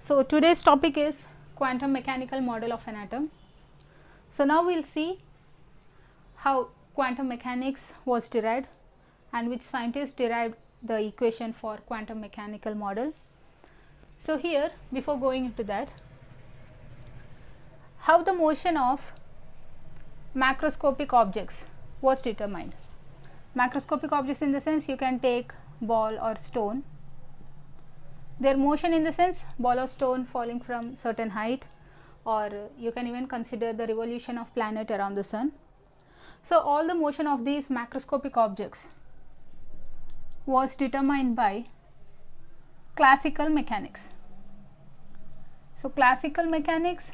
So today's topic is quantum mechanical model of an atom. So now we will see how quantum mechanics was derived and which scientists derived the equation for quantum mechanical model. So here, before going into that, how the motion of macroscopic objects was determined. Macroscopic objects in the sense you can take ball or stone. Their motion in the sense ball or stone falling from certain height, or you can even consider the revolution of planet around the sun. So all the motion of these macroscopic objects was determined by classical mechanics. So classical mechanics,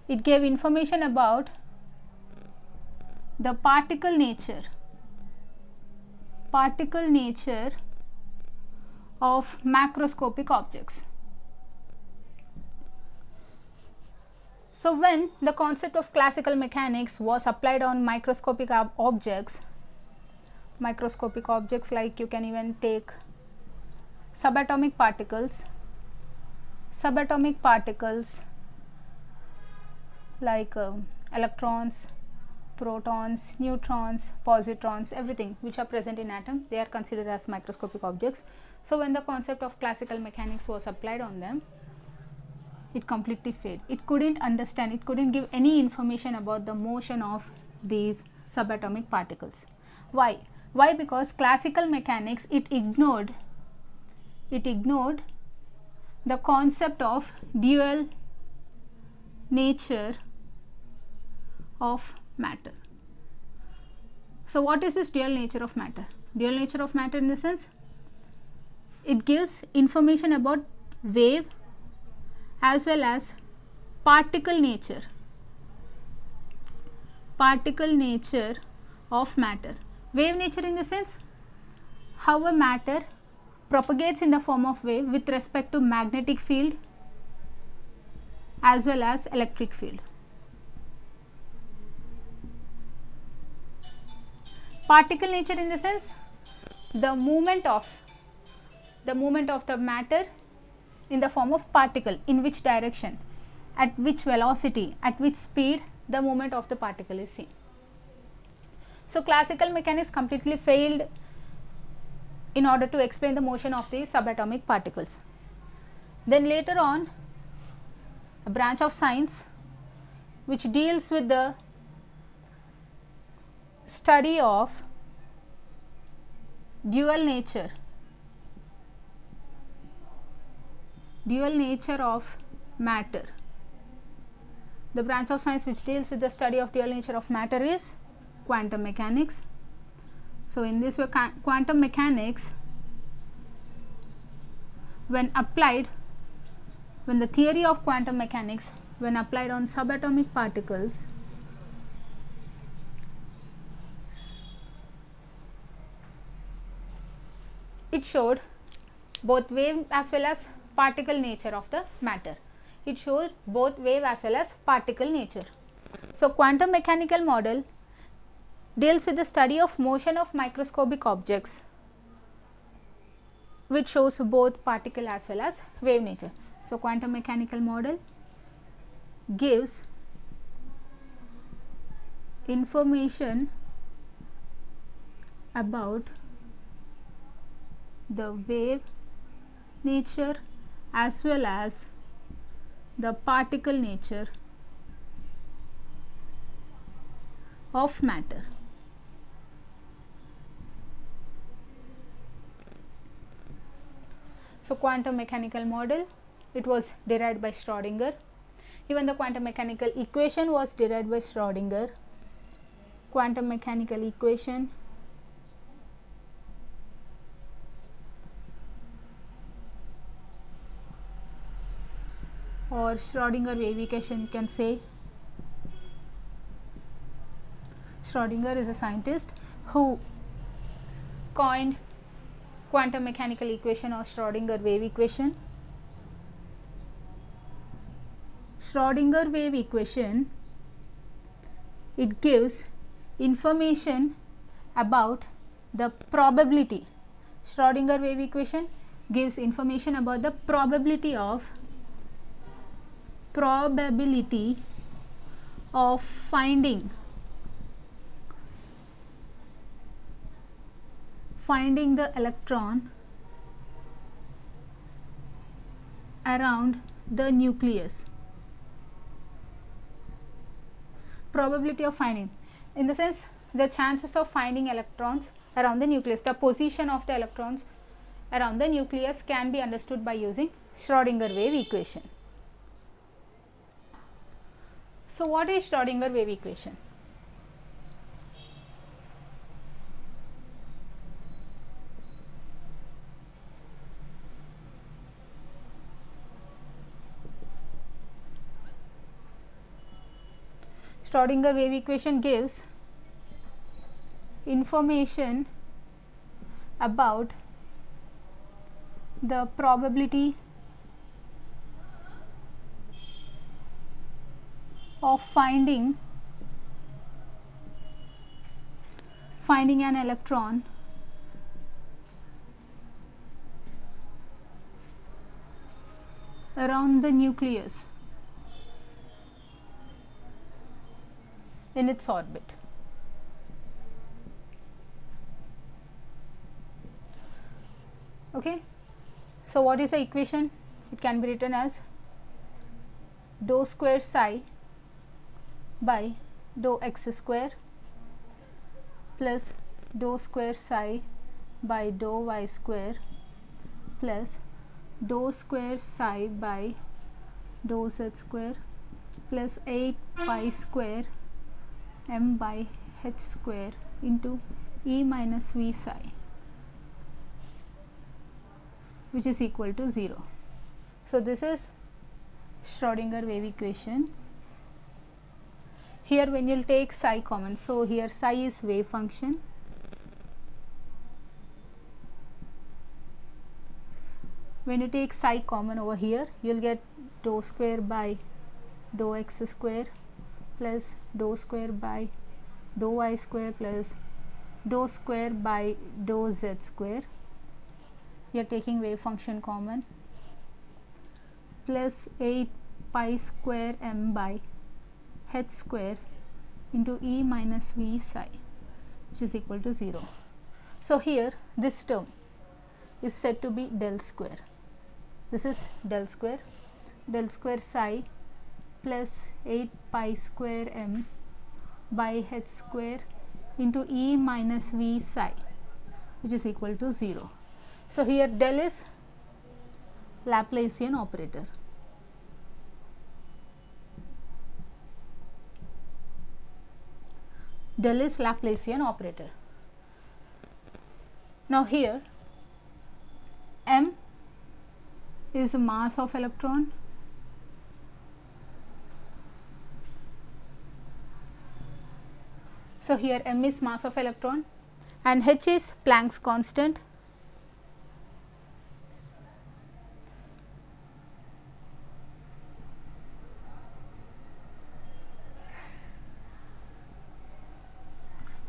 it gave information about the particle nature of macroscopic objects. So when the concept of classical mechanics was applied on microscopic objects like you can even take subatomic particles like electrons, protons, neutrons, positrons, everything which are present in atom, they are considered as microscopic objects. So when the concept of classical mechanics was applied on them, it completely failed. It couldn't understand, it couldn't give any information about the motion of these subatomic particles. Why? Because classical mechanics, it ignored the concept of dual nature of matter. So what is this dual nature of matter? Dual nature of matter in the sense, it gives information about wave as well as particle nature of matter. Wave nature in the sense how a matter propagates in the form of wave with respect to magnetic field as well as electric field. Particle nature in the sense the movement of the matter in the form of particle, in which direction, at which velocity, at which speed the movement of the particle is seen. So classical mechanics completely failed in order to explain the motion of these subatomic particles. Then later on, a branch of science which deals with the study of dual nature of matter. The branch of science which deals with the study of dual nature of matter is quantum mechanics. So in this way, quantum mechanics, when the theory of quantum mechanics when applied on subatomic particles, it showed both wave as well as particle nature of the matter. It shows both wave as well as particle nature. So quantum mechanical model deals with the study of motion of microscopic objects, which shows both particle as well as wave nature. So quantum mechanical model gives information about the wave nature as well as the particle nature of matter. So quantum mechanical model, it was derived by Schrodinger. Even the quantum mechanical equation was derived by Schrodinger. Quantum mechanical equation or Schrodinger wave equation, you can say. Schrodinger is a scientist who coined quantum mechanical equation or Schrodinger wave equation. Schrodinger wave equation, it gives information about the probability. Schrodinger wave equation gives information about the probability of finding the electron around the nucleus. Probability of finding, in the sense the chances of finding electrons around the nucleus, the position of the electrons around the nucleus can be understood by using Schrodinger wave equation. So, what is Schrodinger wave equation? Schrodinger wave equation gives information about the probability of finding an electron around the nucleus in its orbit. Okay. So, what is the equation? It can be written as dou square psi by dou x square plus dou square psi by dou y square plus dou square psi by dou z square plus 8 pi square m by h square into E minus V psi, which is equal to 0. So, this is Schrodinger wave equation. Here when you will take psi common, so here psi is wave function, when you take psi common over here, you will get dou square by dou x square plus dou square by dou y square plus dou square by dou z square. You are taking wave function common, plus 8 pi square m by h square into E minus V psi, which is equal to 0. So, here this term is said to be del square. This is del square psi plus 8 pi square m by h square into E minus V psi, which is equal to 0. So, here del is Laplacian operator. Del is Laplacian operator. Now, here m is the mass of electron, so here m is mass of electron and h is Planck's constant.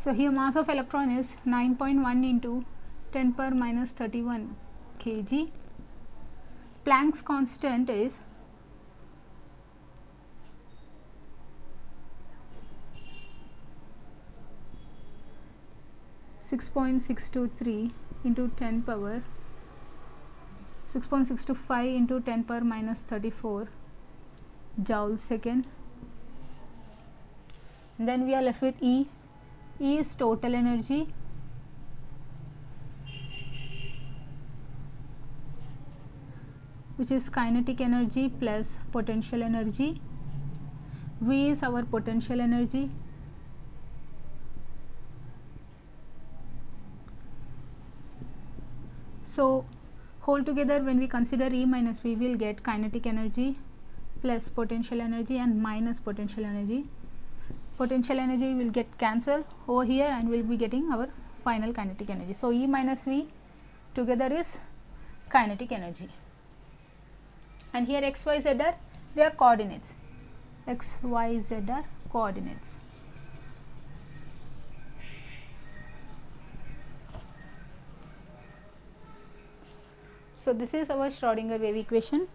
So, here mass of electron is 9.1 into 10 power minus 31 kg. Planck's constant is 6.623 into 10 power 6.625 into 10 power minus 34 joule second. And then we are left with E. E is total energy, which is kinetic energy plus potential energy. V is our potential energy. So, whole together when we consider E minus V, we will get kinetic energy plus potential energy and minus potential energy. Potential energy will get cancelled over here and we will be getting our final kinetic energy. So, E minus V together is kinetic energy, and here x, y, z are they are coordinates, x, y, z are coordinates. So, this is our Schrodinger wave equation.